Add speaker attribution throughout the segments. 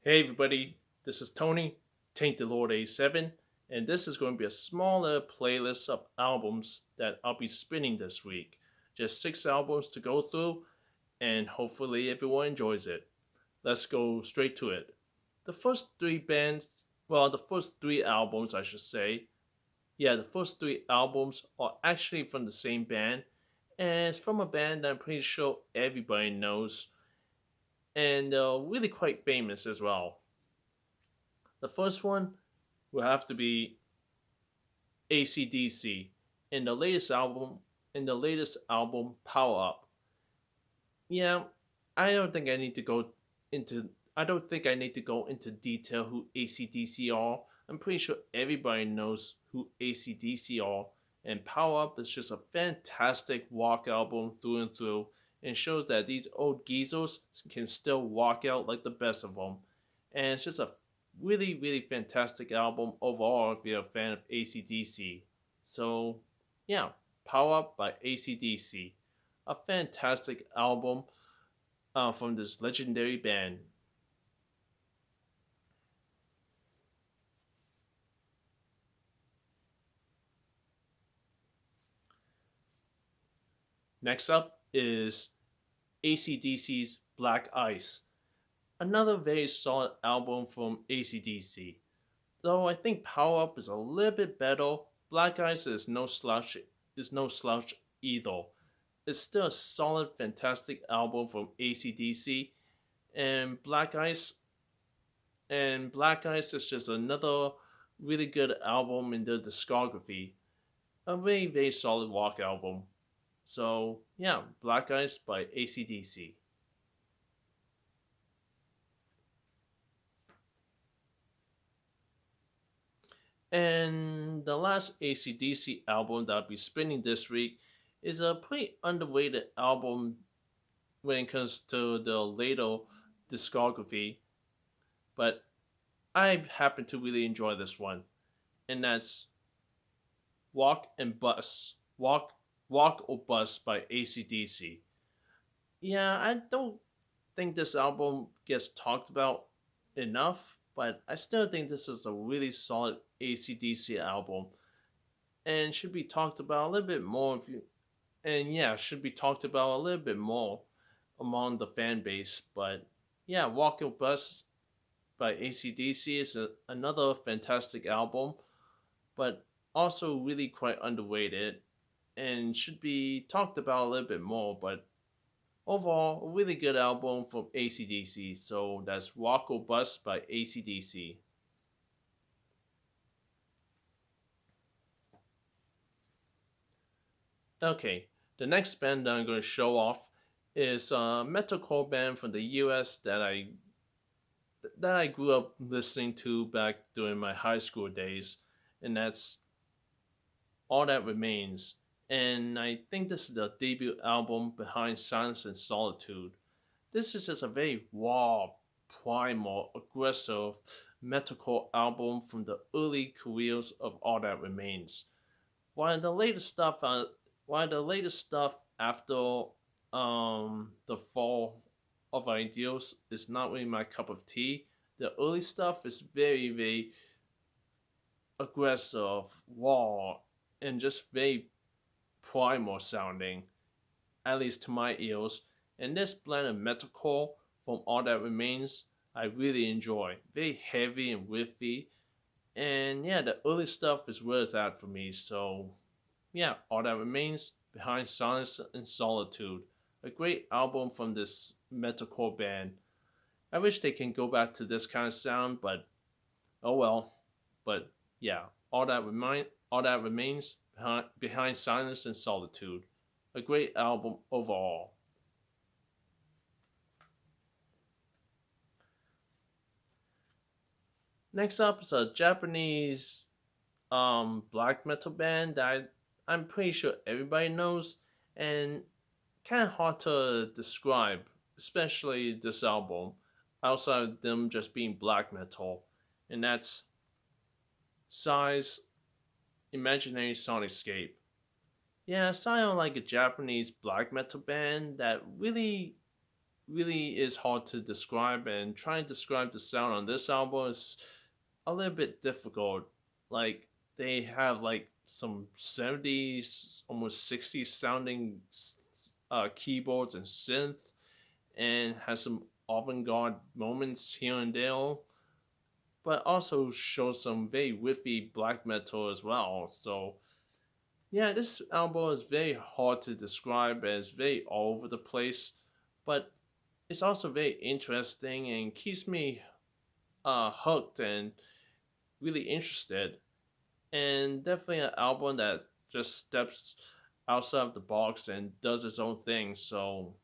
Speaker 1: Hey everybody, this is Tony, Taint the Lord A7, and this is going to be a smaller playlist of albums that I'll be spinning this week. Just 6 albums to go through, and hopefully everyone enjoys it. Let's go straight to it. The first three bands, well, the first 3 albums, I should say, the first 3 albums are actually from the same band, and it's from a band that I'm pretty sure everybody knows, and really quite famous as well. The first one will have to be AC/DC in the latest album Power Up. Yeah, I don't think I need to go into I don't think I need to go into detail who AC/DC are. I'm pretty sure everybody knows who AC/DC are, and Power Up is just a fantastic rock album through and through, and shows that these old geezers can still walk out like the best of them. And it's just a really, really fantastic album overall if you're a fan of AC/DC. So, yeah, Power Up by AC/DC. A fantastic album from this legendary band. Next up is AC/DC's Black Ice, another very solid album from AC/DC. Though I think Power Up is a little bit better, Black Ice is no slouch either. It's still a solid, fantastic album from AC/DC, and Black Ice is just another really good album in their discography. A very, very solid rock album. So, yeah, Black Ice by AC/DC. And the last AC/DC album that I'll be spinning this week is a pretty underrated album when it comes to the later discography, but I happen to really enjoy this one, and that's Walk and Bus. Walk or Bus by AC/DC. Yeah, I don't think this album gets talked about enough, but I still think this is a really solid AC/DC album and should be talked about a little bit more if you and yeah, should be talked about a little bit more among the fan base. But yeah, Walk or Bus by AC/DC is another fantastic album, but also really quite underrated and should be talked about a little bit more. But overall, a really good album from AC/DC. So that's Walk or Bust by AC/DC. Okay, the next band that I'm going to show off is a metalcore band from the US that I grew up listening to back during my high school days, and that's All That Remains. And I think this is the debut album behind Silence and Solitude. This is just a very raw, primal, aggressive metalcore album from the early careers of All That Remains. While the latest stuff, uh, while the latest stuff after the fall of ideals is not really my cup of tea, the early stuff is very, very aggressive, raw, and just very primal sounding, at least to my ears. And this blend of metalcore from All That Remains, I really enjoy. Very heavy and riffy. And yeah, the early stuff is where it's at for me. So yeah, All That Remains, Behind Silence and Solitude. A great album from this metalcore band. I wish they can go back to this kind of sound, but oh well. But yeah, all that remains behind silence and solitude. A great album overall. Next up is a Japanese black metal band that I'm pretty sure everybody knows and kind of hard to describe, especially this album, outside of them just being black metal, and that's Psy's Imaginary Sonicescape. Yeah, it sounded like a Japanese black metal band that really, really is hard to describe, and trying to describe the sound on this album is a little bit difficult. Like they have like some 70s, almost 60s sounding keyboards and synth, and has some avant-garde moments here and there, but also shows some very whiffy black metal as well. So yeah, this album is very hard to describe as very all over the place, but it's also very interesting and keeps me hooked and really interested. And definitely an album that just steps outside of the box and does its own thing. So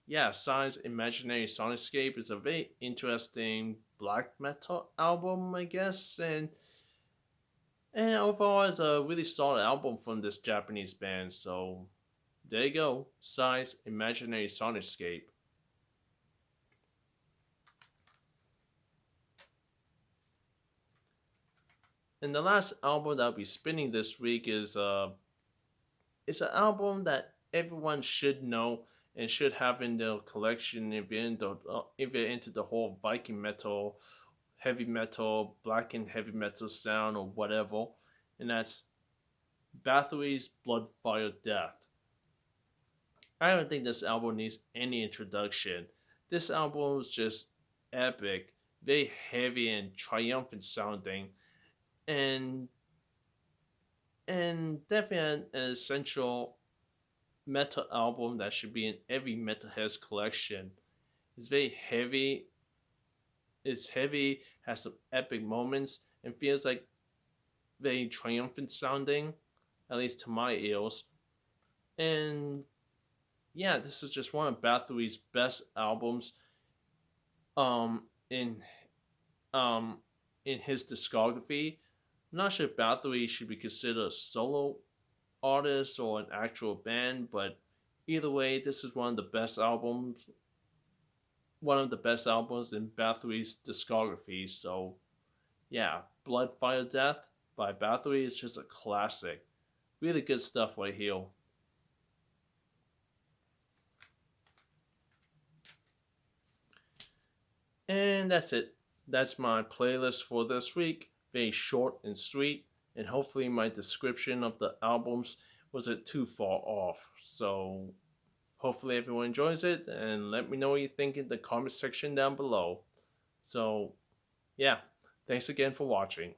Speaker 1: yeah, Sign's Imaginary Soundscape is a very interesting black metal album, I guess, and overall it's a really solid album from this Japanese band. So there you go, Sign's Imaginary Soundscape. And the last album that I'll be spinning this week is it's an album that everyone should know and should have in their collection if you're into the whole Viking metal, heavy metal, black and heavy metal sound or whatever, and that's Bathory's Blood Fire Death. I don't think this album needs any introduction. This album is just epic, very heavy and triumphant sounding, and and definitely an essential metal album that should be in every metalhead's collection. It's very heavy. It's heavy, has some epic moments, and feels like very triumphant sounding, at least to my ears. And yeah, this is just one of Bathory's best albums. In um in his discography. I'm not sure if Bathory should be considered a solo artist or an actual band, but either way, this is one of the best albums in Bathory's discography. So yeah, Blood Fire Death by Bathory is just a classic. Really good stuff right here. And that's it. That's my playlist for this week. Very short and sweet, and hopefully my description of the albums wasn't too far off. So hopefully everyone enjoys it, and let me know what you think in the comment section down below. So yeah, thanks again for watching.